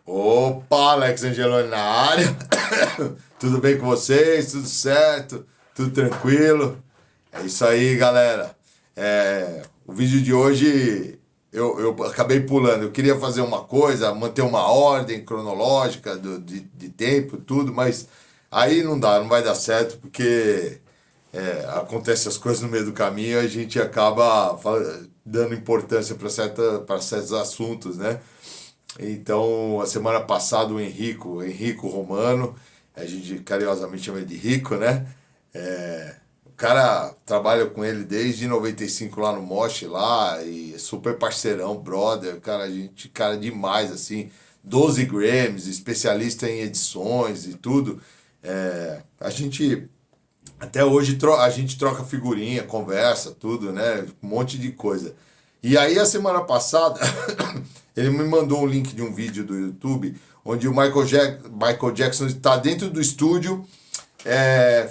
Opa, Alex Angeloni na área. Tudo bem com vocês? Tudo certo? Tudo tranquilo? É isso aí, galera. O vídeo de hoje eu acabei pulando. Eu queria fazer uma coisa, manter uma ordem cronológica de tempo, tudo, mas aí não dá, não vai dar certo, porque acontecem as coisas no meio do caminho e a gente acaba dando importância para certos assuntos, né? Então, a semana passada, o Henrico Romano, a gente carinhosamente chama ele de Rico, né? O cara trabalha com ele desde 95 lá no Mosh, lá, e é super parceirão, brother, cara, cara demais, assim, 12 Grammys, especialista em edições e tudo. A gente até hoje a gente troca figurinha, conversa, tudo, né? Um monte de coisa. E aí, a semana passada, ele me mandou um link de um vídeo do YouTube onde o Michael Jackson está dentro do estúdio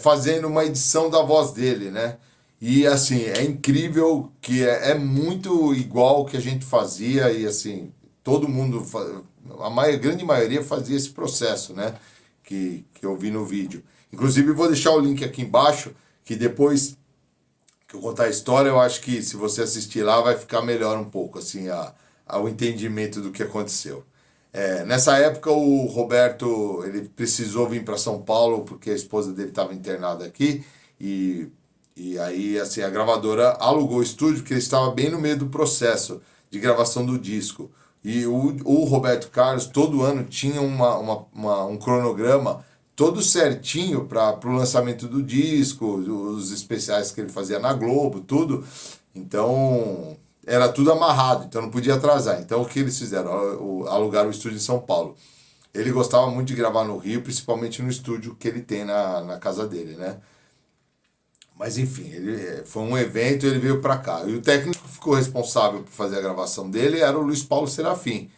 fazendo uma edição da voz dele, né? E assim, é incrível que é muito igual o que a gente fazia e assim, todo mundo, grande maioria fazia esse processo, né? Que eu vi no vídeo. Inclusive, vou deixar o link aqui embaixo, que depois que eu contar a história, eu acho que se você assistir lá vai ficar melhor um pouco, assim, o entendimento do que aconteceu. Nessa época o Roberto ele precisou vir para São Paulo porque a esposa dele estava internada aqui e, e aí assim a gravadora alugou o estúdio porque ele estava bem no meio do processo de gravação do disco. E o Roberto Carlos todo ano tinha um cronograma todo certinho para o lançamento do disco, os especiais que ele fazia na Globo, tudo. Então, era tudo amarrado, então não podia atrasar. Então, o que eles fizeram? Alugaram o estúdio em São Paulo. Ele gostava muito de gravar no Rio, principalmente no estúdio que ele tem na casa dele, né? Mas enfim, foi um evento e ele veio para cá. E o técnico que ficou responsável por fazer a gravação dele era o Luiz Paulo Serafim.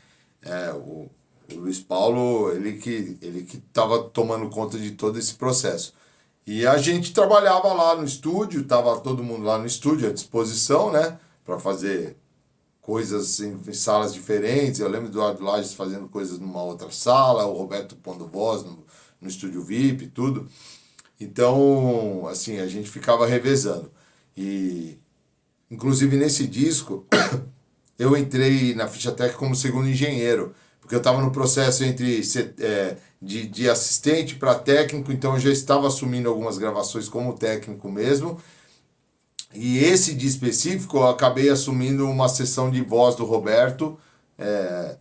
O Luiz Paulo, ele que estava tomando conta de todo esse processo. E a gente trabalhava lá no estúdio, estava todo mundo lá no estúdio à disposição, né? Para fazer coisas em salas diferentes. Eu lembro do Eduardo Lages fazendo coisas numa outra sala, o Roberto pondo voz no estúdio VIP e tudo. Então, assim, a gente ficava revezando. E, inclusive, nesse disco, eu entrei na ficha técnica como segundo engenheiro, porque eu estava no processo de assistente para técnico, então eu já estava assumindo algumas gravações como técnico mesmo. E esse de específico, eu acabei assumindo uma sessão de voz do Roberto, é,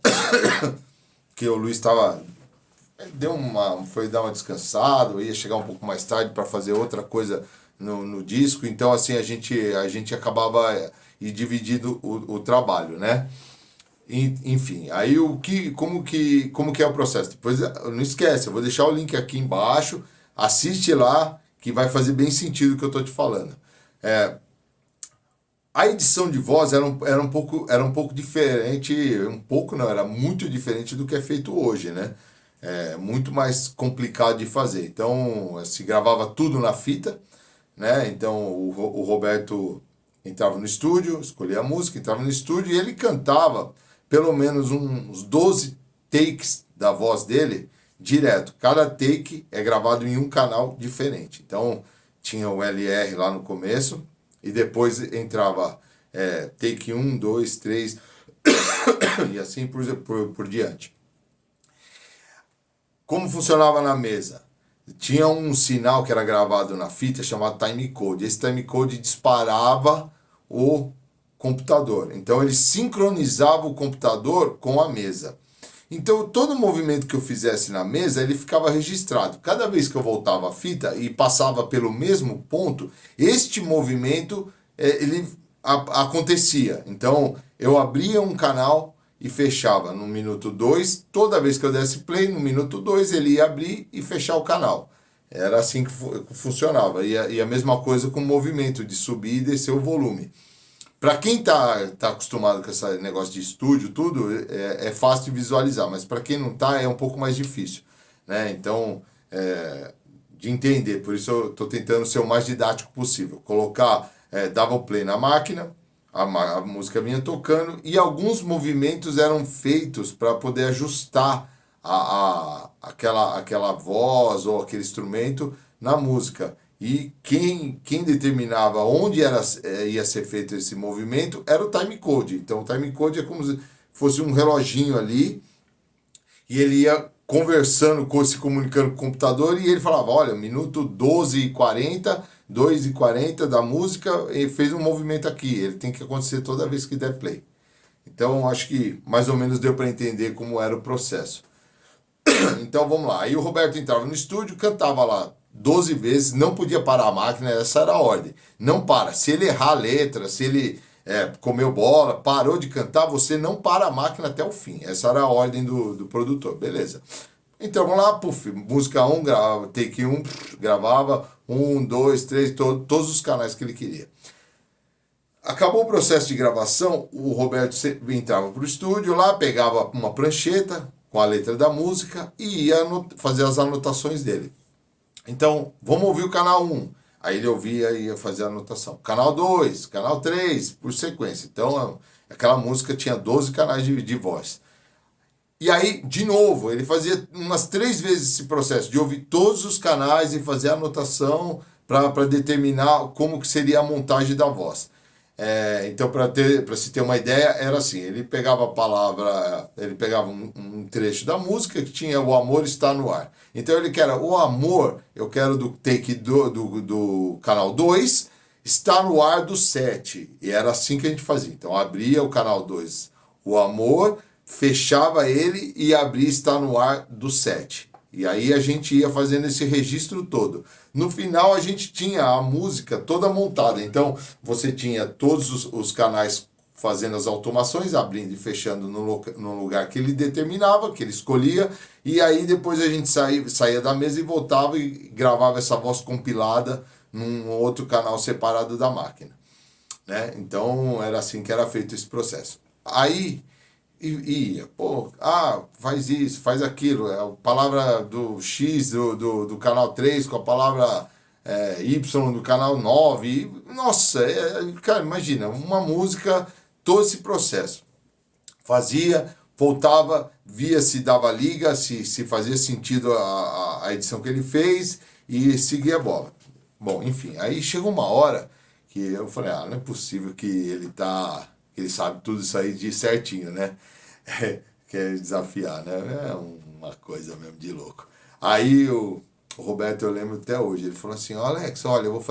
que o Luiz estava foi dar uma descansada, eu ia chegar um pouco mais tarde para fazer outra coisa no disco, então assim a gente acabava dividindo o trabalho, né? Enfim, aí como que é o processo? Depois não esquece, eu vou deixar o link aqui embaixo, assiste lá que vai fazer bem sentido o que eu tô te falando. A edição de voz era um pouco diferente, um pouco não, era muito diferente do que é feito hoje, né? Muito mais complicado de fazer. Então, se gravava tudo na fita, né? Então, o Roberto entrava no estúdio, escolhia a música, entrava no estúdio e ele cantava pelo menos uns 12 takes da voz dele direto. Cada take é gravado em um canal diferente. Então, tinha o LR lá no começo e depois entrava take um 2 3 e assim por diante. Como funcionava na mesa? Tinha um sinal que era gravado na fita chamado timecode. Esse timecode disparava o computador. Então ele sincronizava o computador com a mesa. Então todo movimento que eu fizesse na mesa, ele ficava registrado. Cada vez que eu voltava a fita e passava pelo mesmo ponto, este movimento ele acontecia. Então eu abria um canal e fechava no minuto 2. Toda vez que eu desse play, no minuto 2 ele ia abrir e fechar o canal. Era assim que funcionava. E a mesma coisa com o movimento de subir e descer o volume. Para quem tá acostumado com esse negócio de estúdio, tudo, é fácil de visualizar, mas para quem não tá, é um pouco mais difícil, né? Então, de entender, por isso eu estou tentando ser o mais didático possível. Dava o play na máquina, a música vinha tocando e alguns movimentos eram feitos para poder ajustar aquela voz ou aquele instrumento na música. E quem determinava onde ia ser feito esse movimento era o timecode. Então o timecode é como se fosse um reloginho ali, e ele ia conversando, se comunicando com o computador, e ele falava, olha, minuto 12h40, 2h40 da música, e fez um movimento aqui. Ele tem que acontecer toda vez que der play. Então, acho que mais ou menos deu para entender como era o processo. Então, vamos lá. Aí o Roberto entrava no estúdio, cantava lá 12 vezes, não podia parar a máquina, essa era a ordem. Não para. Se ele errar a letra, se ele comeu bola, parou de cantar, você não para a máquina até o fim. Essa era a ordem do produtor. Beleza. Então, vamos lá, puf, música 1, take 1, gravava 1, 2, 3, todos os canais que ele queria. Acabou o processo de gravação, o Roberto entrava para o estúdio lá, pegava uma prancheta com a letra da música e ia fazer as anotações dele. Então, vamos ouvir o canal 1. Aí ele ouvia e ia fazer a anotação. Canal 2, canal 3, por sequência. Então, aquela música tinha 12 canais de voz. E aí, de novo, ele fazia umas 3 vezes esse processo de ouvir todos os canais e fazer a anotação para determinar como que seria a montagem da voz. Então, para se ter uma ideia, era assim, ele pegava a palavra, ele pegava um trecho da música que tinha o amor está no ar. Então ele quer o amor, eu quero do take do canal 2, está no ar do 7. E era assim que a gente fazia. Então abria o canal 2, o amor, fechava ele e abria está no ar do 7. E aí a gente ia fazendo esse registro todo. No final a gente tinha a música toda montada. Então você tinha todos os canais fazendo as automações, abrindo e fechando no lugar que ele determinava, que ele escolhia. E aí depois a gente saía da mesa e voltava e gravava essa voz compilada num outro canal separado da máquina, né? Então era assim que era feito esse processo. Aí ia, faz isso, faz aquilo, a palavra do X do canal 3 com a palavra Y do canal 9, nossa, cara, imagina, uma música, todo esse processo. Fazia, voltava, via se dava liga, se fazia sentido a edição que ele fez e seguia a bola. Bom, enfim, aí chegou uma hora que eu falei, não é possível que ele sabe tudo isso aí de certinho, né? Quer desafiar, né? É uma coisa mesmo de louco. Aí o Roberto, eu lembro até hoje, ele falou assim, Alex, olha, vamos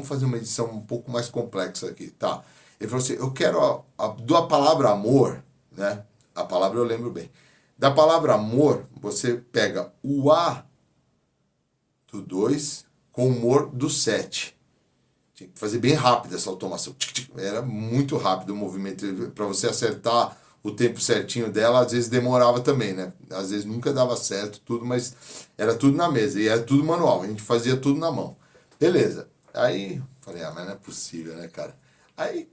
fazer uma edição um pouco mais complexa aqui, tá? Ele falou assim, eu quero da palavra amor, né? A palavra eu lembro bem. Da palavra amor, você pega o A do 2 com o amor do 7. Tinha que fazer bem rápido essa automação. Era muito rápido o movimento. Para você acertar o tempo certinho dela, às vezes demorava também, né? Às vezes nunca dava certo, tudo, mas era tudo na mesa. E era tudo manual. A gente fazia tudo na mão. Beleza. Aí, falei, mas não é possível, né, cara? Aí,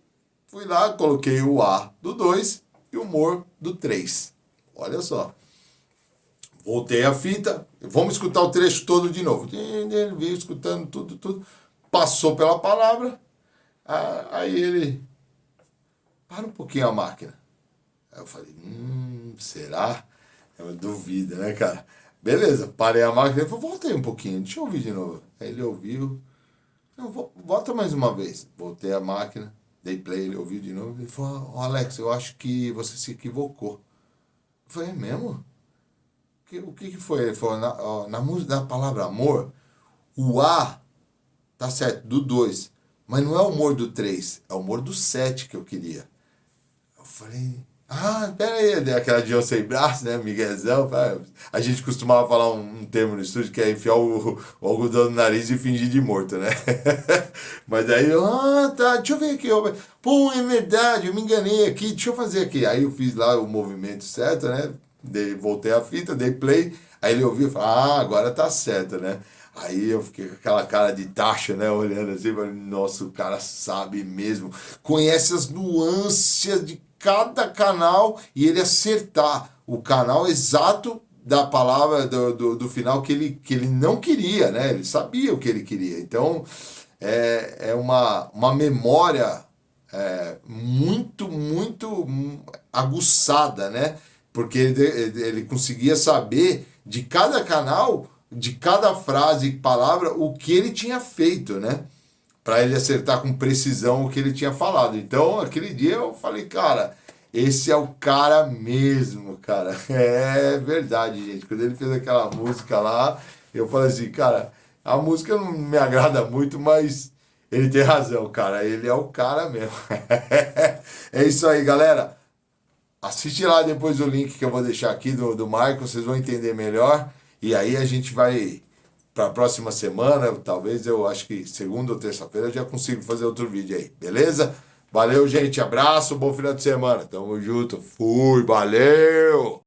fui lá, coloquei o A do 2 e o amor do 3. Olha só. Voltei a fita, vamos escutar o trecho todo de novo. Ele veio escutando tudo. Passou pela palavra, aí ele... Para um pouquinho a máquina. Aí eu falei, será? Eu duvido, né, cara? Beleza, parei a máquina, ele falou, voltei um pouquinho, deixa eu ouvir de novo. Aí ele ouviu, não, volta mais uma vez. Voltei a máquina, dei play, ele ouviu de novo, ele falou, Alex, eu acho que você se equivocou. Eu falei, é mesmo? O que foi? Ele falou, na palavra amor, o A tá certo, do 2, mas não é o humor do 3, é o humor do 7 que eu queria. Eu falei, pera aí, dei aquela de eu sem braço, né, miguezão. A gente costumava falar um termo no estúdio que é enfiar o algodão no nariz e fingir de morto, né? Mas aí eu, tá, deixa eu ver aqui. Pô, é verdade, eu me enganei aqui, deixa eu fazer aqui. Aí eu fiz lá o movimento certo, né? Voltei a fita, dei play, aí ele ouviu e falou, agora tá certo, né? Aí eu fiquei com aquela cara de taxa, né? Olhando assim, falei, nossa, o cara sabe mesmo, conhece as nuances de cada canal e ele acertar o canal exato da palavra do final que ele não queria, né? Ele sabia o que ele queria. Então, é uma memória muito, muito aguçada, né? porque ele conseguia saber de cada canal, de cada frase e palavra, o que ele tinha feito, né? Para ele acertar com precisão o que ele tinha falado. Então, aquele dia eu falei, cara, esse é o cara mesmo, cara. É verdade, gente. Quando ele fez aquela música lá, eu falei assim, cara, a música não me agrada muito, mas ele tem razão, cara. Ele é o cara mesmo. É isso aí, galera. Assiste lá depois o link que eu vou deixar aqui do Michael, vocês vão entender melhor. E aí a gente vai para a próxima semana, talvez eu acho que segunda ou terça-feira eu já consigo fazer outro vídeo aí, beleza? Valeu, gente. Abraço, bom final de semana. Tamo junto. Fui, valeu!